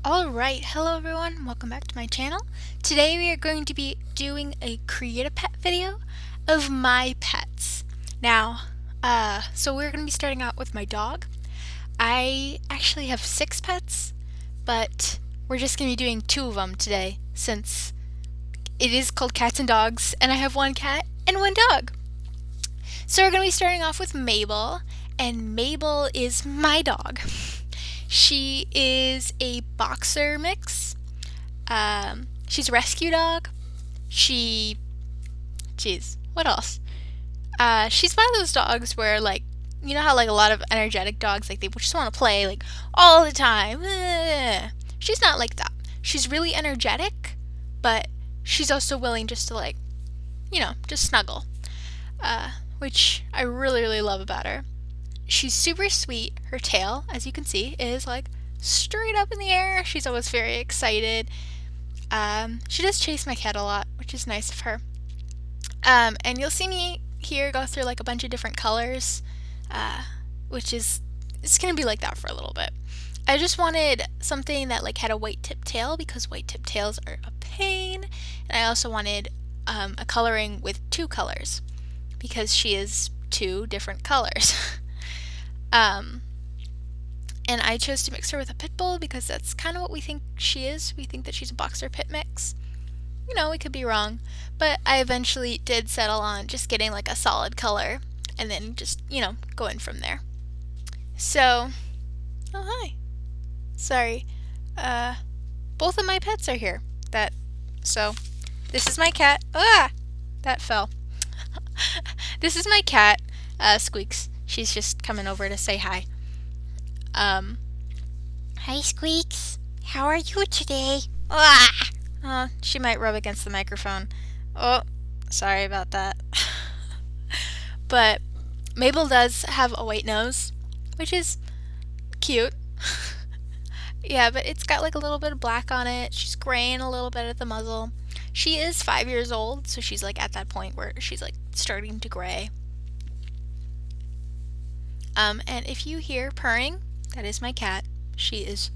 Alright, hello everyone, welcome back to my channel. Today we are going to be doing a create a pet video of my pets. Now, so we're going to be starting out with my dog. I actually have 6 pets, but we're just going to be doing 2 of them today since it is called Cats and Dogs and I have 1 cat and 1 dog. So we're going to be starting off with Mabel, and Mabel is my dog. She is a boxer mix. She's a rescue dog. Jeez, what else? She's one of those dogs where, like, you know how, like, a lot of energetic dogs, like, they just want to play, like, all the time. She's not like that. She's really energetic, but she's also willing just to, like, just snuggle, which I really, really love about her. She's super sweet. Her tail, as you can see, is like straight up in the air. She's always very excited. She does chase my cat a lot, which is nice of her. And you'll see me here go through like a bunch of different colors, it's gonna be like that for a little bit. I just wanted something that like had a white tip tail because white tip tails are a pain, and I also wanted a coloring with 2 colors because she is 2 different colors. And I chose to mix her with a pit bull because that's kind of what we think she is. We think that she's a boxer pit mix. We could be wrong, but I eventually did settle on just getting like a solid color and then just, going from there. So, oh hi. Sorry. Both of my pets are here. So this is my cat. Ah! That fell. This is my cat, Squeaks. She's just coming over to say hi. Hi, Squeaks. How are you today? Ah! She might rub against the microphone. Oh, sorry about that. But Mabel does have a white nose, which is cute. Yeah, but it's got like a little bit of black on it. She's graying a little bit at the muzzle. She is 5 years old, so she's like at that point where she's like starting to gray. And if you hear purring, that is my cat. She is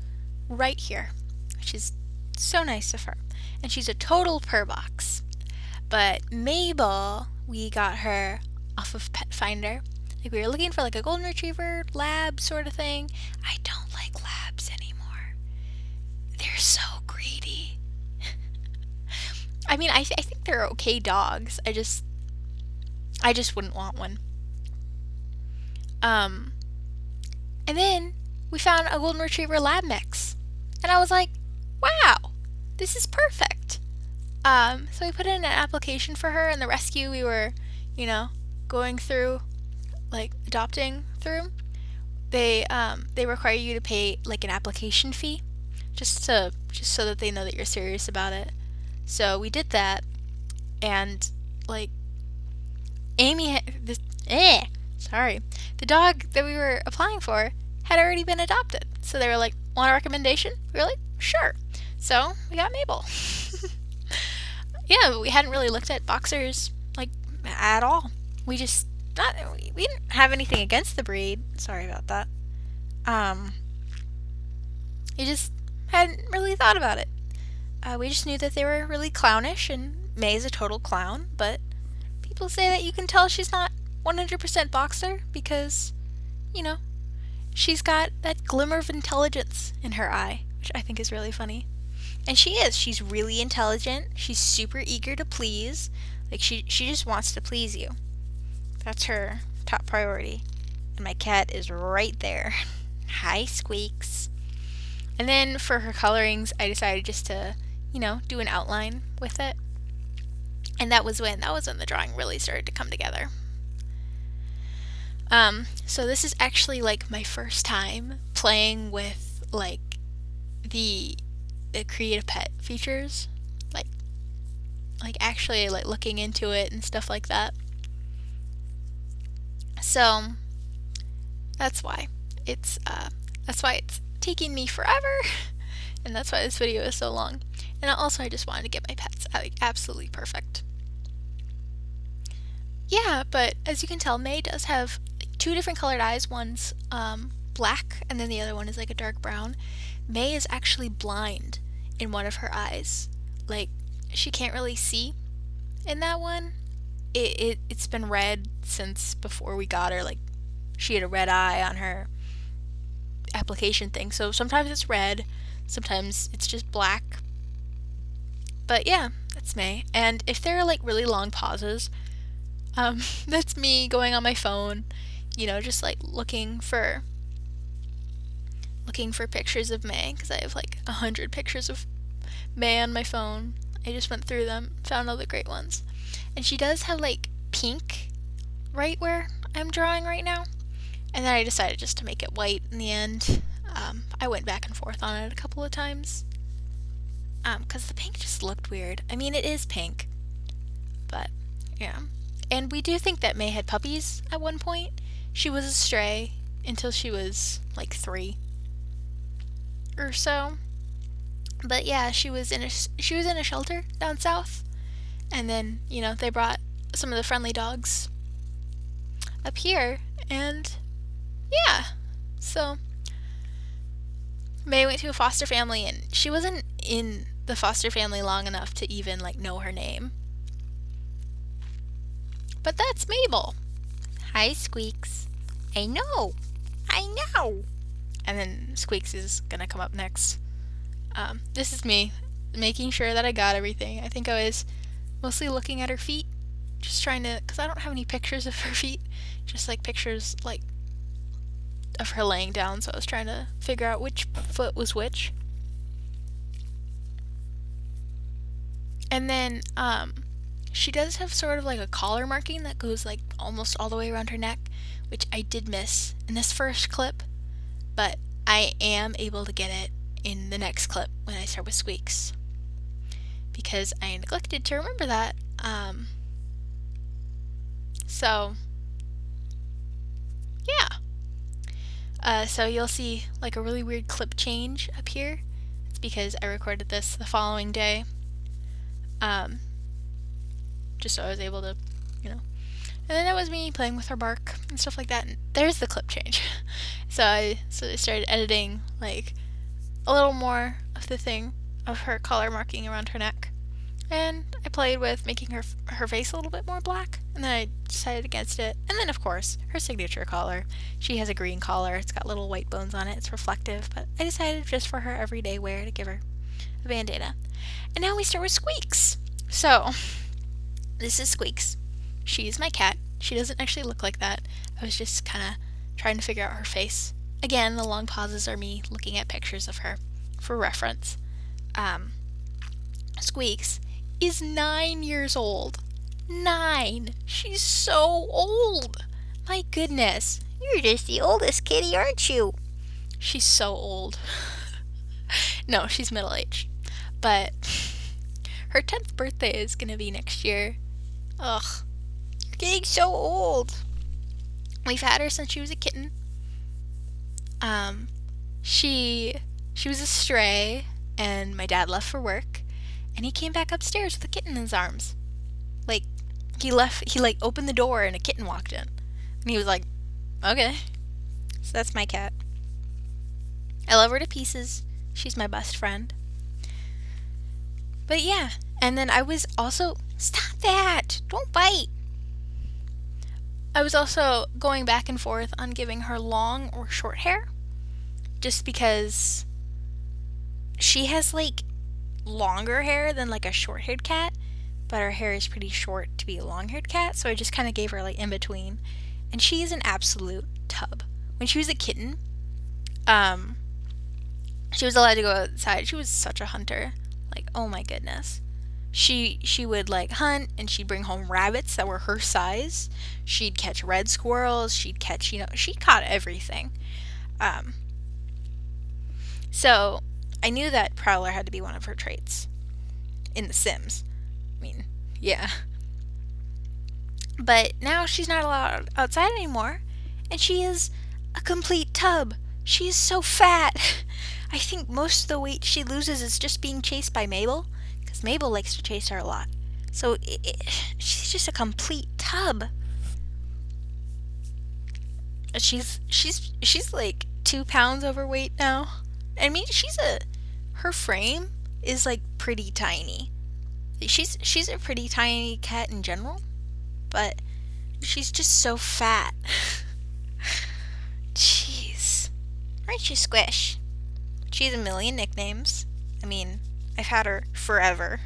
right here, which is so nice of her. And she's a total purr box. But Mabel, we got her off of Pet Finder. Like, we were looking for like a golden retriever lab sort of thing. I don't like labs anymore. They're so greedy. I mean, I think they're okay dogs. I just wouldn't want one. And then we found a golden retriever lab mix, and I was like, wow, this is perfect. So we put in an application for her, and the rescue we were, going through, like adopting through. They require you to pay like an application fee, just so that they know that you're serious about it. So we did that, and like the dog that we were applying for had already been adopted. So they were like, want a recommendation? We were like, sure. So we got Mabel. Yeah, but we hadn't really looked at boxers like at all. We didn't have anything against the breed. Sorry about that. We just hadn't really thought about it. We just knew that they were really clownish, and May is a total clown, but people say that you can tell she's not 100% boxer because, she's got that glimmer of intelligence in her eye, which I think is really funny. And she is. She's really intelligent. She's super eager to please. Like, she just wants to please you. That's her top priority. And my cat is right there. Hi, Squeaks. And then for her colorings, I decided just to, do an outline with it. And that was when the drawing really started to come together. So this is actually like my first time playing with like the create a pet features, like actually like looking into it and stuff like that. So that's why it's taking me forever, and that's why this video is so long. And also I just wanted to get my pets absolutely perfect. Yeah, but as you can tell, May does have 2 different colored eyes. One's black and then the other one is like a dark brown. May is actually blind in one of her eyes. Like, she can't really see in that one. It's been red since before we got her. Like, she had a red eye on her application thing. So sometimes it's red, sometimes it's just black. But yeah, that's May. And if there are like really long pauses, that's me going on my phone, just like looking for pictures of May, because I have like 100 pictures of May on my phone. I just went through them, found all the great ones. And she does have like pink right where I'm drawing right now. And then I decided just to make it white in the end. I went back and forth on it a couple of times. Because the pink just looked weird. I mean, it is pink. But, yeah. And we do think that May had puppies at one point. She was a stray until she was like 3 or so. But yeah, she was in a shelter down south. And then, they brought some of the friendly dogs up here. And yeah, so May went to a foster family, and she wasn't in the foster family long enough to even like know her name. But that's Mabel. Hi, Squeaks. I know. And then Squeaks is gonna come up next. This is me making sure that I got everything. I think I was mostly looking at her feet, just trying to, because I don't have any pictures of her feet, just like pictures like of her laying down, so I was trying to figure out which foot was which. And then she does have sort of like a collar marking that goes like almost all the way around her neck, which I did miss in this first clip, but I am able to get it in the next clip when I start with Squeaks, because I neglected to remember that. So yeah. So you'll see like a really weird clip change up here. It's because I recorded this the following day. Just so I was able to, And then that was me playing with her bark and stuff like that. And there's the clip change. So I started editing like a little more of the thing of her collar marking around her neck. And I played with making her face a little bit more black, and then I decided against it. And then, of course, her signature collar. She has a green collar. It's got little white bones on it. It's reflective, but I decided just for her everyday wear to give her a bandana. And now we start with Squeaks. So, this is Squeaks. She's my cat. She doesn't actually look like that. I was just kind of trying to figure out her face. Again, the long pauses are me looking at pictures of her for reference. Squeaks is 9 years old. 9! She's so old! My goodness. You're just the oldest kitty, aren't you? She's so old. No, she's middle-aged. But her 10th birthday is gonna be next year. Ugh. You're getting so old. We've had her since she was a kitten. She was a stray, and my dad left for work. And he came back upstairs with a kitten in his arms. Like, he opened the door and a kitten walked in. And he was like, okay. So that's my cat. I love her to pieces. She's my best friend. But yeah, and then I was also, stop that! Don't bite! I was also going back and forth on giving her long or short hair. Just because she has like longer hair than like a short-haired cat, but her hair is pretty short to be a long-haired cat, so I just kind of gave her like in between. And she is an absolute tub. When she was a kitten, she was allowed to go outside. She was such a hunter. Like, oh my goodness. She would like hunt, and she'd bring home rabbits that were her size. She'd catch red squirrels. She'd catch, she caught everything. So I knew that Prowler had to be one of her traits in The Sims. I mean, yeah. But now she's not allowed outside anymore, and she is a complete tub. She is so fat. I think most of the weight she loses is just being chased by Mabel, because Mabel likes to chase her a lot. So she's just a complete tub. She's like 2 pounds overweight now. I mean, her frame is like pretty tiny. She's a pretty tiny cat in general, but she's just so fat. Jeez. Aren't you Squish? She has a million nicknames. I mean, I've had her forever.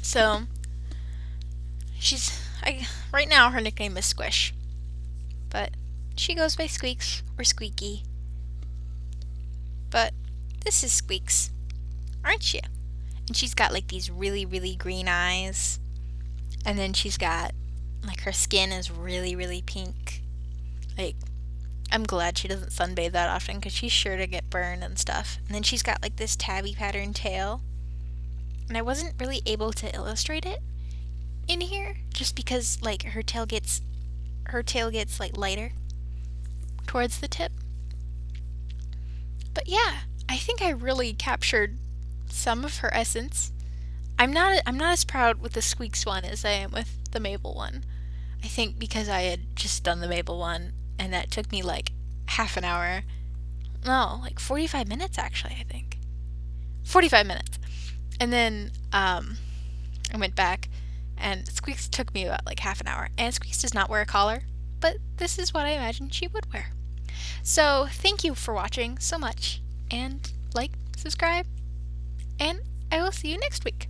So, right now her nickname is Squish. But she goes by Squeaks or Squeaky. But this is Squeaks, aren't you? And she's got like these really, really green eyes. And then she's got, like, her skin is really, really pink. Like, I'm glad she doesn't sunbathe that often because she's sure to get burned and stuff. And then she's got like this tabby pattern tail. And I wasn't really able to illustrate it in here just because like her tail gets like lighter towards the tip. But yeah, I think I really captured some of her essence. I'm not as proud with the Squeaks one as I am with the Mabel one. I think because I had just done the Mabel one and that took me like half an hour. No, like 45 minutes actually, I think. 45 minutes. And then I went back and Squeaks took me about like half an hour. And Squeaks does not wear a collar, but this is what I imagined she would wear. So thank you for watching so much, and like, subscribe, and I will see you next week.